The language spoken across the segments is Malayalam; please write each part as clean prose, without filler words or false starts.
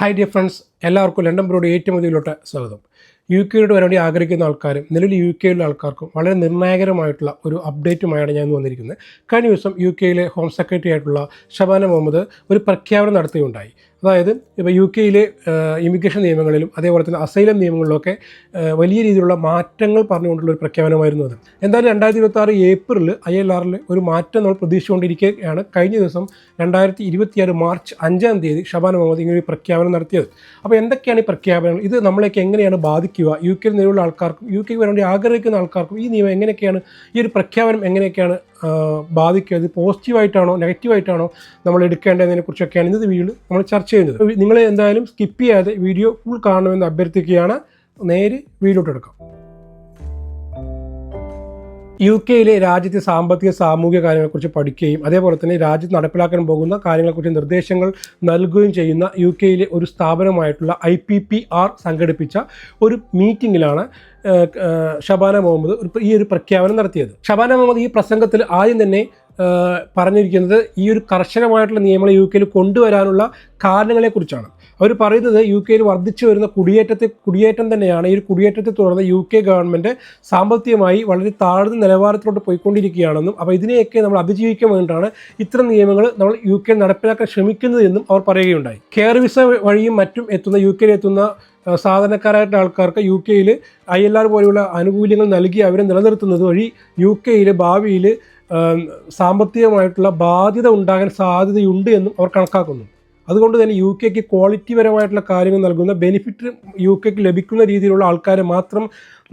ഹായ് ഡിയർ ഫ്രണ്ട്സ്, എല്ലാവർക്കും ലണ്ടൻ ബ്രോഡ് ഏറ്റവും മുതലോട്ട് സ്വാഗതം. യുകെയിലോട്ട് വരാൻ വേണ്ടി ആഗ്രഹിക്കുന്ന ആൾക്കാരും നിലവിൽ യുകെയിലുള്ള ആൾക്കാർക്കും വളരെ നിർണായകരമായിട്ടുള്ള ഒരു അപ്ഡേറ്റുമായാണ് ഞാൻ വന്നിരിക്കുന്നത്. കഴിഞ്ഞ ദിവസം യുകെയിലെ ഹോം സെക്രട്ടറി ആയിട്ടുള്ള ഷബാന മുഹമ്മദ് ഒരു പ്രഖ്യാപനം നടത്തുകയുണ്ടായി. അതായത് ഇപ്പോൾ യുകെയിലെ ഇമിഗ്രേഷൻ നിയമങ്ങളിലും അതേപോലെ തന്നെ അസൈലം നിയമങ്ങളിലൊക്കെ വലിയ രീതിയിലുള്ള മാറ്റങ്ങൾ പറഞ്ഞുകൊണ്ടുള്ള ഒരു പ്രഖ്യാപനമായിരുന്നു അത്. എന്തായാലും 2026 ഏപ്രിലിൽ ILRൽ ഒരു മാറ്റം നമ്മൾ പ്രതീക്ഷിച്ചുകൊണ്ടിരിക്കുകയാണ്. കഴിഞ്ഞ ദിവസം 2026 മാർച്ച് 5-ാം തീയതി ഷബാന മുഹമ്മദ് ഇങ്ങനെ ഒരു പ്രഖ്യാപനം നടത്തിയത്. അപ്പോൾ എന്തൊക്കെയാണ് ഈ പ്രഖ്യാപനങ്ങൾ, ഇത് നമ്മളേക്ക് എങ്ങനെയാണ് ബാധിക്കുക, യുകെയിൽ നിലവിലുള്ള ആൾക്കാർക്കും യുകെയിൽ വരാൻ വേണ്ടി ആഗ്രഹിക്കുന്ന ആൾക്കാർക്കും ഈ നിയമം എങ്ങനെയൊക്കെയാണ്, ഈ ഒരു പ്രഖ്യാപനം എങ്ങനെയൊക്കെയാണ് ബാധിക്കുക, ഇത് പോസിറ്റീവായിട്ടാണോ നെഗറ്റീവായിട്ടാണോ നമ്മൾ എടുക്കേണ്ടതിനെ കുറിച്ചൊക്കെയാണ് ഇന്നത്തെ വീഡിയോയിൽ നമ്മൾ ചർച്ച ചെയ്യുന്നത്. നിങ്ങൾ എന്തായാലും സ്കിപ്പ് ചെയ്യാതെ വീഡിയോ ഫുൾ കാണണമെന്ന് അഭ്യർത്ഥിക്കുകയാണ്. നേരെ വീഡിയോട്ട് എടുക്കാം. യുകെയിലെ രാജ്യത്തെ സാമ്പത്തിക സാമൂഹിക കാര്യങ്ങളെക്കുറിച്ച് പഠിക്കുകയും അതേപോലെ തന്നെ രാജ്യത്ത് നടപ്പിലാക്കാൻ പോകുന്ന കാര്യങ്ങളെക്കുറിച്ച് നിർദ്ദേശങ്ങൾ നൽകുകയും ചെയ്യുന്ന യുകെയിലെ ഒരു സ്ഥാപനമായിട്ടുള്ള IPPR സംഘടിപ്പിച്ച ഒരു മീറ്റിങ്ങിലാണ് ഷബാന മുഹമ്മദ് ഈ ഒരു പ്രഖ്യാപനം നടത്തിയത്. ഷബാന മുഹമ്മദ് ഈ പ്രസംഗത്തിൽ ആദ്യം തന്നെ പറഞ്ഞിരിക്കുന്നത് ഈ ഒരു കർശനമായിട്ടുള്ള നിയമങ്ങൾ യുകെയിൽ കൊണ്ടുവരാനുള്ള കാരണങ്ങളെക്കുറിച്ചാണ്. അവർ പറയുന്നത് യുകെയിൽ വർദ്ധിച്ചു വരുന്ന കുടിയേറ്റം തന്നെയാണ്. ഈ ഒരു കുടിയേറ്റത്തെ തുടർന്ന് UK ഗവൺമെൻറ് സാമ്പത്തികമായി വളരെ താഴ്ന്ന നിലവാരത്തിലോട്ട് പോയിക്കൊണ്ടിരിക്കുകയാണെന്നും അപ്പോൾ ഇതിനെയൊക്കെ നമ്മൾ അതിജീവിക്കാൻ വേണ്ടിയിട്ടാണ് ഇത്തരം നിയമങ്ങൾ നമ്മൾ യുകെയിൽ നടപ്പിലാക്കാൻ ശ്രമിക്കുന്നത് എന്നും അവർ പറയുകയുണ്ടായി. കെയർ വിസ വഴിയും മറ്റും യുകെയിൽ എത്തുന്ന സാധാരണക്കാരായിട്ടുള്ള ആൾക്കാർക്ക് യുകെയിൽ ILR പോലെയുള്ള ആനുകൂല്യങ്ങൾ നൽകി അവരെ നിലനിർത്തുന്നത് വഴി യുകെയിൽ ഭാവിയിൽ സാമ്പത്തികമായിട്ടുള്ള ബാധ്യത ഉണ്ടാകാൻ സാധ്യതയുണ്ട് എന്നും അവർ കണക്കാക്കുന്നു. അതുകൊണ്ട് തന്നെ യുകെക്ക് ക്വാളിറ്റി പരമായിട്ടുള്ള കാര്യങ്ങൾ നൽകുന്ന ബെനിഫിറ്റ് യുകെക്ക് ലഭിക്കുന്ന രീതിയിലുള്ള ആൾക്കാരെ മാത്രം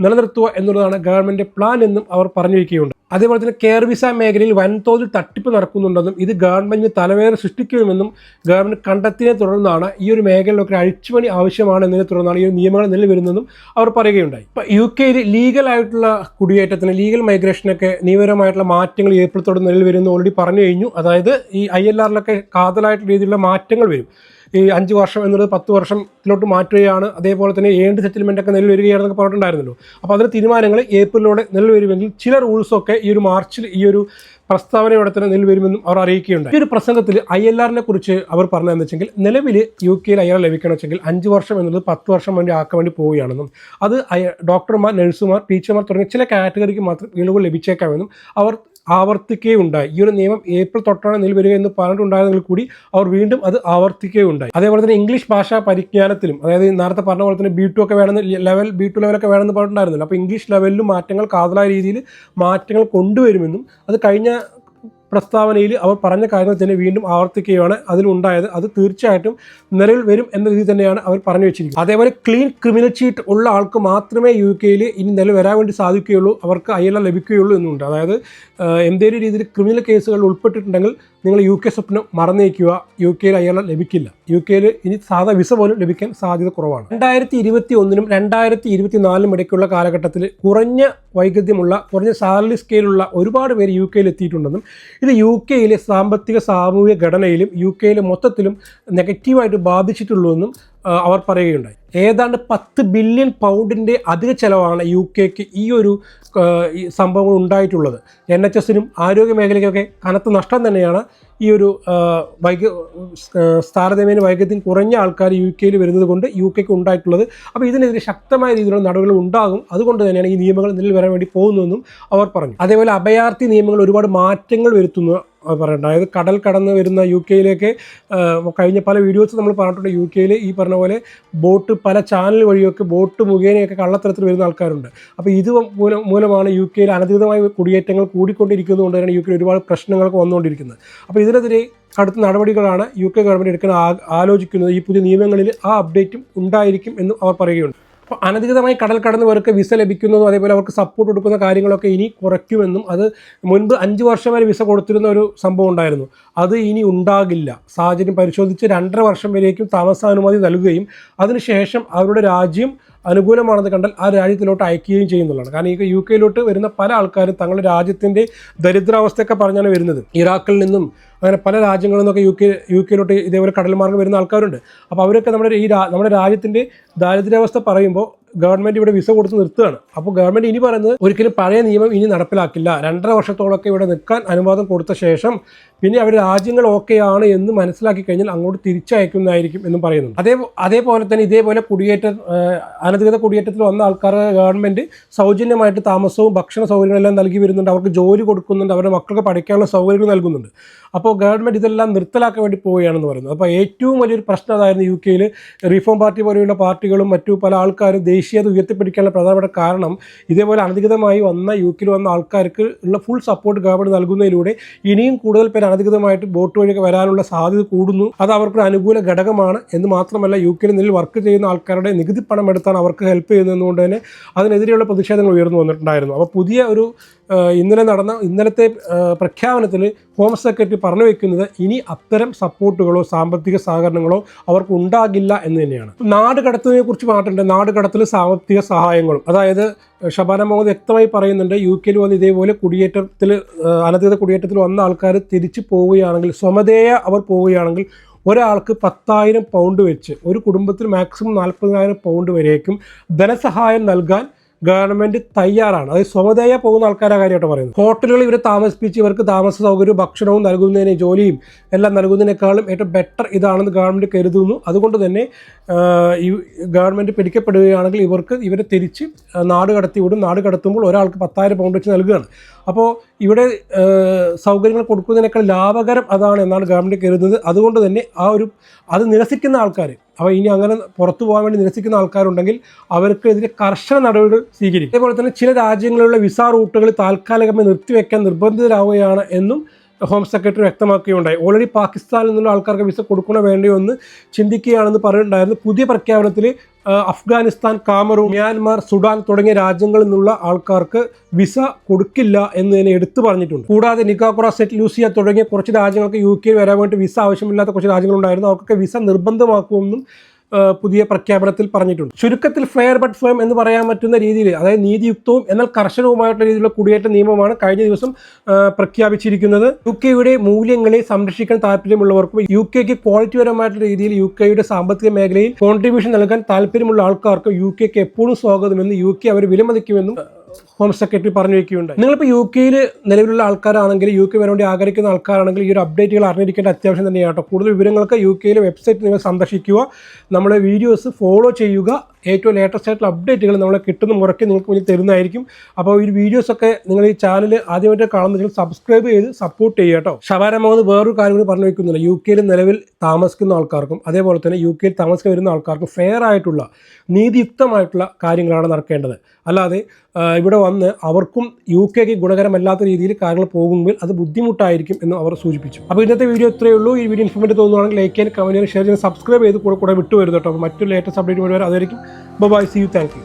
നിലനിർത്തുക എന്നുള്ളതാണ് ഗവൺമെൻറ് പ്ലാൻ എന്നും അവർ പറഞ്ഞിരിക്കുകയുണ്ട്. അതേപോലെ തന്നെ കെയർ വിസ മേഖലയിൽ വൻതോതിൽ തട്ടിപ്പ് നടക്കുന്നുണ്ടെന്നും ഇത് ഗവൺമെൻറ്റിന് തലവേദന സൃഷ്ടിക്കുമെന്നും ഗവൺമെൻറ് കണ്ടെത്തിയതിനെ തുടർന്നാണ് ഈ ഒരു മേഖലയിലൊക്കെ അഴിച്ചുപണി ആവശ്യമാണ് എന്നതിനെ തുടർന്നാണ് ഈ നിയമങ്ങൾ നിലവിൽ വരുന്നതെന്നും അവർ പറയുകയുണ്ടായി. ഇപ്പോൾ യുകെയിൽ ലീഗലായിട്ടുള്ള കുടിയേറ്റത്തിന് ലീഗൽ മൈഗ്രേഷനൊക്കെ നിയമപരമായിട്ടുള്ള മാറ്റങ്ങൾ ഏപ്രിലത്തോടെ നിലവിൽ വരുമെന്ന് ഓൾറെഡി പറഞ്ഞു കഴിഞ്ഞു. അതായത് ഈ ILRലൊക്കെ കാതലായിട്ടുള്ള രീതിയിലുള്ള മാറ്റങ്ങൾ വരും. ഈ 5 വർഷം എന്നുള്ളത് 10 വർഷത്തിലോട്ട് മാറ്റുകയാണ്. അതേപോലെ തന്നെ ഏണ്ട് സെറ്റിൽമെൻ്റ് ഒക്കെ നിലവിൽ വരികയാണെന്നൊക്കെ പറഞ്ഞിട്ടുണ്ടായിരുന്നല്ലോ. അപ്പോൾ അതിന് തീരുമാനങ്ങൾ ഏപ്രിലോടെ നിലവിൽ വരുമെങ്കിൽ ചില റൂൾസൊക്കെ ഈ ഒരു മാർച്ചിൽ ഈ ഒരു പ്രസ്താവനയോടെ തന്നെ നിലവിൽ വരുമെന്നും അവർ അറിയിക്കുകയുണ്ട്. ഈ ഒരു പ്രസംഗത്തിൽ ILRനെ കുറിച്ച് അവർ പറഞ്ഞതെന്ന് വെച്ചെങ്കിൽ നിലവിൽ യുകെയിൽ ILR ലഭിക്കണമെന്ന് വെച്ചെങ്കിൽ 5 വർഷം എന്നുള്ളത് 10 വർഷം വേണ്ടി ആക്കാൻ വേണ്ടി പോവുകയാണെന്നും അത് ഡോക്ടർമാർ, നഴ്സുമാർ, ടീച്ചർമാർ തുടങ്ങിയ ചില കാറ്റഗറിക്ക് മാത്രം ഇളവുകൾ ലഭിച്ചേക്കാമെന്നും അവർ ആവർത്തിക്കുകയുണ്ടായി. ഈ ഒരു നിയമം ഏപ്രിൽ തൊട്ടാണ് നിലവിൽ വരിക എന്ന് പറഞ്ഞിട്ടുണ്ടായതെങ്കിൽ കൂടി അവർ വീണ്ടും അത് ആവർത്തിക്കുകയുണ്ടായി. അതേപോലെ തന്നെ ഇംഗ്ലീഷ് ഭാഷാ പരിജ്ഞാനത്തിലും, അതായത് നേരത്തെ പറഞ്ഞ പോലെ തന്നെ B2 ഒക്കെ വേണമെന്ന് B2 ലെവലൊക്കെ വേണമെന്ന് പറഞ്ഞിട്ടുണ്ടായിരുന്നല്ലോ. അപ്പോൾ ഇംഗ്ലീഷ് ലെവലിലും മാറ്റങ്ങൾ കാതലായ രീതിയിൽ മാറ്റങ്ങൾ കൊണ്ടുവരുമെന്നും അത് കഴിഞ്ഞ പ്രസ്താവനയിൽ അവർ പറഞ്ഞ കാര്യങ്ങൾ തന്നെ വീണ്ടും ആവർത്തിക്കുകയാണ് അതിലുണ്ടായത്. അത് തീർച്ചയായിട്ടും നിലവിൽ വരും എന്ന രീതിയിൽ തന്നെയാണ് അവർ പറഞ്ഞു വെച്ചിരിക്കുന്നത്. അതേപോലെ ക്ലീൻ ക്രിമിനൽ ചീറ്റ് ഉള്ള ആൾക്ക് മാത്രമേ യുകെയിൽ ഇനി നിലവിൽ വരാൻ വേണ്ടി സാധിക്കുകയുള്ളൂ, അവർക്ക് ILR ലഭിക്കുകയുള്ളൂ എന്നുണ്ട്. അതായത് എന്തെങ്കിലും രീതിയിൽ ക്രിമിനൽ കേസുകളിൽ ഉൾപ്പെട്ടിട്ടുണ്ടെങ്കിൽ നിങ്ങൾ UK സ്വപ്നം മറന്നേക്കുക, യുകെയിൽ ILR ലഭിക്കില്ല. യുകെയിൽ ഇനി സാധാ വിസ പോലും ലഭിക്കാൻ സാധ്യത കുറവാണ്. 2021-നും 2024-നും ഇടയ്ക്കുള്ള കാലഘട്ടത്തിൽ കുറഞ്ഞ വൈഗദ്ധ്യമുള്ള കുറഞ്ഞ സാലറി സ്കെയിലുള്ള ഒരുപാട് പേര് യുകെയിൽ എത്തിയിട്ടുണ്ടെന്നും ഇത് യുകെയിലെ സാമ്പത്തിക സാമൂഹിക ഘടനയിലും യുകെയിലെ മൊത്തത്തിലും നെഗറ്റീവായിട്ട് ബാധിച്ചിട്ടുള്ളൂ അവർ പറയുകയുണ്ടായി. ഏതാണ്ട് 10 ബില്യൺ പൗണ്ടിൻ്റെ അധിക ചെലവാണ് യുകെക്ക് ഈ ഒരു സംഭവങ്ങൾ ഉണ്ടായിട്ടുള്ളത്. NHSനും ആരോഗ്യ മേഖലയ്ക്കൊക്കെ കനത്ത നഷ്ടം തന്നെയാണ് ഈ ഒരു താരതമ്യേന വൈഗദ്ധ്യം കുറഞ്ഞ ആൾക്കാർ യുകെയിൽ വരുന്നത് കൊണ്ട് യുകെക്ക് ഉണ്ടായിട്ടുള്ളത്. അപ്പോൾ ഇതിനെതിരെ ശക്തമായ രീതിയിലുള്ള നടപടികൾ ഉണ്ടാകും. അതുകൊണ്ട് തന്നെയാണ് ഈ നിയമങ്ങൾ നിലവിൽ വരാൻ വേണ്ടി പോകുന്നതെന്നും അവർ പറഞ്ഞു. അതേപോലെ അഭയാർത്ഥി നിയമങ്ങൾ ഒരുപാട് മാറ്റങ്ങൾ വരുത്തുന്നു പറയണ്ട. അതായത് കടൽ കടന്ന് വരുന്ന യുകെയിലേക്ക് കഴിഞ്ഞ പല വീഡിയോസ് നമ്മൾ പറഞ്ഞിട്ടുണ്ട്. യുകെയിൽ ഈ പറഞ്ഞ പോലെ ബോട്ട് പല ചാനൽ വഴിയൊക്കെ ബോട്ട് മുഖേനയൊക്കെ കള്ളത്തരത്തിൽ വരുന്ന ആൾക്കാരുണ്ട്. അപ്പോൾ ഇത് മൂലമാണ് യുകെയിൽ അനധികൃതമായ കുടിയേറ്റങ്ങൾ കൂടിക്കൊണ്ടിരിക്കുന്നത് കൊണ്ട് തന്നെ യുകെയിൽ ഒരുപാട് പ്രശ്നങ്ങളൊക്കെ വന്നുകൊണ്ടിരിക്കുന്നത്. അപ്പോൾ ഇതിനെതിരെ കടുത്ത നടപടികളാണ് UK ഗവൺമെൻറ് എടുക്കാൻ ആലോചിക്കുന്നത്. ഈ പുതിയ നിയമങ്ങളിൽ ആ അപ്ഡേറ്റും ഉണ്ടായിരിക്കും എന്നും അവർ പറയുകയുണ്ട്. അപ്പോൾ അനധികൃതമായി കടൽ കടന്നവർക്ക് വിസ ലഭിക്കുന്നതും അതേപോലെ അവർക്ക് സപ്പോർട്ട് കൊടുക്കുന്ന കാര്യങ്ങളൊക്കെ ഇനി കുറയ്ക്കുമെന്നും അത് മുൻപ് 5 വർഷം വരെ വിസ കൊടുത്തിരുന്ന ഒരു സംഭവം ഉണ്ടായിരുന്നു, അത് ഇനി ഉണ്ടാകില്ല. സാഹചര്യം പരിശോധിച്ച് 2.5 വർഷം വരേക്കും താമസാനുമതി നൽകുകയും അതിനുശേഷം അവരുടെ രാജ്യം അനുകൂലമാണെന്ന് കണ്ടാൽ ആ രാജ്യത്തിലോട്ട് അയക്കുകയും ചെയ്യുന്നുള്ളതാണ്. കാരണം ഈ യുകെയിലോട്ട് വരുന്ന പല ആൾക്കാരും തങ്ങളുടെ രാജ്യത്തിൻ്റെ ദരിദ്രാവസ്ഥയൊക്കെ പറഞ്ഞാണ് വരുന്നത്. ഇറാഖിൽ നിന്നും അങ്ങനെ പല രാജ്യങ്ങളിൽ നിന്നൊക്കെ യുകെയിലോട്ട് ഇതേപോലെ കടൽ മാർഗ്ഗം വരുന്ന ആൾക്കാരുണ്ട്. അപ്പോൾ അവരൊക്കെ നമ്മുടെ രാജ്യത്തിൻ്റെ ദാരിദ്ര്യാവസ്ഥ പറയുമ്പോൾ ഗവൺമെൻറ് ഇവിടെ വിസ കൊടുത്ത് നിർത്തുകയാണ്. അപ്പോൾ ഗവൺമെൻറ് ഇനി പറയുന്നത് ഒരിക്കലും പഴയ നിയമം ഇനി നടപ്പിലാക്കില്ല, 2.5 വർഷത്തോളമൊക്കെ ഇവിടെ നിൽക്കാൻ അനുവാദം കൊടുത്ത ശേഷം പിന്നെ അവർ രാജ്യങ്ങൾ ഓക്കെയാണ് എന്ന് മനസ്സിലാക്കി കഴിഞ്ഞാൽ അങ്ങോട്ട് തിരിച്ചയക്കുന്നതായിരിക്കും എന്നും പറയുന്നുണ്ട്. അതേപോലെ തന്നെ ഇതേപോലെ അനധികൃത കുടിയേറ്റത്തിൽ വന്ന ആൾക്കാർക്ക് ഗവൺമെൻറ് സൗജന്യമായിട്ട് താമസവും ഭക്ഷണ സൗകര്യങ്ങളെല്ലാം നൽകി വരുന്നുണ്ട്, അവർക്ക് ജോലി കൊടുക്കുന്നുണ്ട്, അവരുടെ മക്കൾക്ക് പഠിക്കാനുള്ള സൗകര്യങ്ങൾ നൽകുന്നുണ്ട്. അപ്പോൾ ഗവൺമെൻറ് ഇതെല്ലാം നിർത്തലാക്കാൻ വേണ്ടി പോവുകയാണെന്ന് പറയുന്നത്. അപ്പോൾ ഏറ്റവും വലിയൊരു പ്രശ്നം അതായിരുന്നു യു കെയിൽ. റിഫോം പാർട്ടി പോലെയുള്ള പാർട്ടികളും മറ്റു പല ആൾക്കാരും ദേശീയത ഉയർത്തിപ്പിടിക്കാനുള്ള പ്രധാനപ്പെട്ട കാരണം ഇതേപോലെ അനധികൃതമായി വന്ന യു കെയിൽ വന്ന ആൾക്കാർക്ക് ഉള്ള ഫുൾ സപ്പോർട്ട് ഗവൺമെൻറ് നൽകുന്നതിലൂടെ ഇനിയും കൂടുതൽ പേര് അനധികൃതമായിട്ട് ബോട്ട് വഴിയൊക്കെ വരാനുള്ള സാധ്യത കൂടുന്നു. അത് അവർക്കൊരു അനുകൂല ഘടകമാണ് എന്ന് മാത്രമല്ല യു കെയിൽ നിന്നിൽ വർക്ക് ചെയ്യുന്ന ആൾക്കാരുടെ നികുതി പണം എടുത്താൽ അവർക്ക് ഹെൽപ്പ് ചെയ്യുന്നതുകൊണ്ട് തന്നെ അതിനെതിരെയുള്ള പ്രതിഷേധങ്ങൾ ഉയർന്നു വന്നിട്ടുണ്ടായിരുന്നു. അപ്പോൾ പുതിയ ഒരു ഇന്നലത്തെ പ്രഖ്യാപനത്തിൽ ഹോം സെക്രട്ടറി പറഞ്ഞു വയ്ക്കുന്നത് ഇനി അത്തരം സപ്പോർട്ടുകളോ സാമ്പത്തിക സഹകരണങ്ങളോ അവർക്ക് ഉണ്ടാകില്ല എന്ന് തന്നെയാണ്. നാട് കടത്തലിനെ കുറിച്ച് പറഞ്ഞിട്ടുണ്ട്. നാട് കടത്തൽ സാമ്പത്തിക സഹായങ്ങളും, അതായത് ഷബാന മുഹമ്മദ് വ്യക്തമായി പറയുന്നുണ്ട് യു കെയിൽ വന്ന് ഇതേപോലെ അനധികൃത കുടിയേറ്റത്തിൽ വന്ന ആൾക്കാർ തിരിച്ചു പോവുകയാണെങ്കിൽ, സ്വമേധയാ അവർ പോവുകയാണെങ്കിൽ ഒരാൾക്ക് 10,000 പൗണ്ട് വെച്ച്, ഒരു കുടുംബത്തിൽ മാക്സിമം 40,000 പൗണ്ട് വരേക്കും ധനസഹായം നൽകാൻ ഗവൺമെൻറ് തയ്യാറാണ്. അതായത് സ്വമേധയാ പോകുന്ന ആൾക്കാരെ കാര്യമായിട്ട് പറയുന്നത്. ഹോട്ടലുകൾ ഇവരെ താമസിപ്പിച്ച് ഇവർക്ക് താമസ സൗകര്യവും ഭക്ഷണവും നൽകുന്നതിന്, ജോലിയും എല്ലാം നൽകുന്നതിനേക്കാളും ഏറ്റവും ബെറ്റർ ഇതാണെന്ന് ഗവൺമെൻറ് കരുതുന്നു. അതുകൊണ്ട് തന്നെ ഈ ഗവൺമെൻറ് പിടിക്കപ്പെടുകയാണെങ്കിൽ ഇവരെ തിരിച്ച് നാട് കടത്തിവിടും. നാട് കടത്തുമ്പോൾ ഒരാൾക്ക് 10,000 പൗണ്ട് വെച്ച് നൽകുകയാണ്. അപ്പോൾ ഇവിടെ സൗകര്യങ്ങൾ കൊടുക്കുന്നതിനേക്കാൾ ലാഭകരം അതാണ് എന്നാണ് ഗവൺമെൻറ് കരുതുന്നത്. അതുകൊണ്ട് തന്നെ അത് നിരസിക്കുന്ന ആൾക്കാർ, അപ്പോൾ ഇനി അങ്ങനെ പുറത്തു പോകാൻ വേണ്ടി നിരസിക്കുന്ന ആൾക്കാരുണ്ടെങ്കിൽ അവർക്കെതിരെ കർശന നടപടികൾ സ്വീകരിക്കും. അതേപോലെ തന്നെ ചില രാജ്യങ്ങളിലുള്ള വിസ റൂട്ടുകൾ താൽക്കാലികമായി നിർത്തിവെക്കാൻ നിർബന്ധിതരാവുകയാണ് എന്നും ഹോം സെക്രട്ടറി വ്യക്തമാക്കുകയുണ്ടായി. ഓൾറെഡി പാകിസ്ഥാനിൽ നിന്നുള്ള ആൾക്കാർക്ക് വിസ കൊടുക്കണോ വേണ്ടയോ എന്ന് ചിന്തിക്കുകയാണെന്ന് പറഞ്ഞിട്ടുണ്ടായിരുന്നു. പുതിയ പ്രഖ്യാപനത്തിൽ അഫ്ഗാനിസ്ഥാൻ, കാമറൂൺ, മ്യാൻമാർ, സുഡാൻ തുടങ്ങിയ രാജ്യങ്ങളിൽ നിന്നുള്ള ആൾക്കാർക്ക് വിസ കൊടുക്കില്ല എന്ന് തന്നെ എടുത്തു പറഞ്ഞിട്ടുണ്ട്. കൂടാതെ നിക്കാറാഗ്വ, സെന്റ് ലൂസിയ തുടങ്ങിയ കുറച്ച് രാജ്യങ്ങൾക്ക് യു കെയിൽ വരാൻ വേണ്ടി വിസ ആവശ്യമില്ലാത്ത കുറച്ച് രാജ്യങ്ങളുണ്ടായിരുന്നു. അവർക്കൊക്കെ വിസ നിർബന്ധമാക്കുമെന്നും പുതിയ പ്രഖ്യാപനത്തിൽ പറഞ്ഞിട്ടുണ്ട്. ചുരുക്കത്തിൽ ഫെയർ ബട്ട് ഫേം എന്ന് പറയാൻ പറ്റുന്ന രീതിയിൽ, അതായത് നീതിയുക്തവും എന്നാൽ കർശനവുമായിട്ടുള്ള രീതിയിലുള്ള കുടിയേറ്റ നിയമമാണ് കഴിഞ്ഞ ദിവസം പ്രഖ്യാപിച്ചിരിക്കുന്നത്. യു കെയുടെ മൂല്യങ്ങളെ സംരക്ഷിക്കാൻ താല്പര്യമുള്ളവർക്കും യു കെക്ക് ക്വാളിറ്റിപരമായിട്ടുള്ള രീതിയിൽ യു കെയുടെ സാമ്പത്തിക മേഖലയിൽ കോൺട്രിബ്യൂഷൻ നൽകാൻ താല്പര്യമുള്ള ആൾക്കാർക്ക് യു കെക്ക് എപ്പോഴും സ്വാഗതമെന്ന്, യു കെ അവർ വിലമതിക്കുമെന്നും ഹോം സെക്രട്ടറി പറഞ്ഞു വയ്ക്കുകയുണ്ടായി. നിങ്ങളിപ്പോൾ യു കെയിൽ നിലവിലുള്ള ആൾക്കാരാണെങ്കിൽ, യു കെ വരാൻ വേണ്ടി ആഗ്രഹിക്കുന്ന ആൾക്കാരാണെങ്കിൽ ഈ ഒരു അപ്ഡേറ്റുകൾ അറിഞ്ഞിരിക്കേണ്ട അത്യാവശ്യം തന്നെയാണ് കേട്ടോ. കൂടുതൽ വിവരങ്ങൾക്ക് യു കെയിലെ വെബ്സൈറ്റ് നിങ്ങൾ സന്ദർശിക്കുക, നമ്മളെ വീഡിയോസ് ഫോളോ ചെയ്യുക. ഏറ്റവും ലേറ്റസ്റ്റ് ആയിട്ടുള്ള അപ്ഡേറ്റുകൾ നമ്മളെ കിട്ടുന്ന മുറയ്ക്ക് നിങ്ങൾക്ക് മുന്നിൽ തരുന്നതായിരിക്കും. അപ്പോൾ ഈ വീഡിയോസൊക്കെ നിങ്ങൾ ഈ ചാനൽ ആദ്യമായിട്ട് കാണുന്നതെങ്കിൽ സബ്സ്ക്രൈബ് ചെയ്ത് സപ്പോർട്ട് ചെയ്യുക കേട്ടോ. ഷബാന മുഹമ്മദ് വേറൊരു കാര്യം കൂടി പറഞ്ഞു വയ്ക്കുന്നില്ല. യു കെയിൽ നിലവിൽ താമസിക്കുന്ന ആൾക്കാർക്കും അതേപോലെ തന്നെ യു കെയിൽ താമസിക്കാൻ വരുന്ന ആൾക്കാർക്കും ഫെയർ ആയിട്ടുള്ള നീതിയുക്തമായിട്ടുള്ള കാര്യങ്ങളാണ് നടക്കേണ്ടത്. അല്ലാതെ ഇവിടെ വന്ന് അവർക്കും യു കെക്ക് ഗുണകരമല്ലാത്ത രീതിയിൽ കാര്യങ്ങൾ പോകുമ്പോൾ അത് ബുദ്ധിമുട്ടായിരിക്കും എന്ന് അവർ സൂചിപ്പിച്ചു. അപ്പോൾ ഇന്നത്തെ വീഡിയോ ഇത്രയേ ഉള്ളൂ. ഈ വീഡിയോ ഇൻഫോർമേറ്റീവ് തോന്നുകയാണെങ്കിൽ ലൈക്ക് ചെയ്യാൻ, കമന്റ് ചെയ്യാൻ, ഷെയർ ചെയ്യാൻ, സബ്സ്ക്രൈബ് ചെയ്ത് കൂടെ വിട്ടുവരുത് കേട്ടോ. മറ്റൊരു ലേറ്റസ്റ്റ് അപ്ഡേറ്റ് വരെ അതായിരിക്കും. Bye, see you, thank U.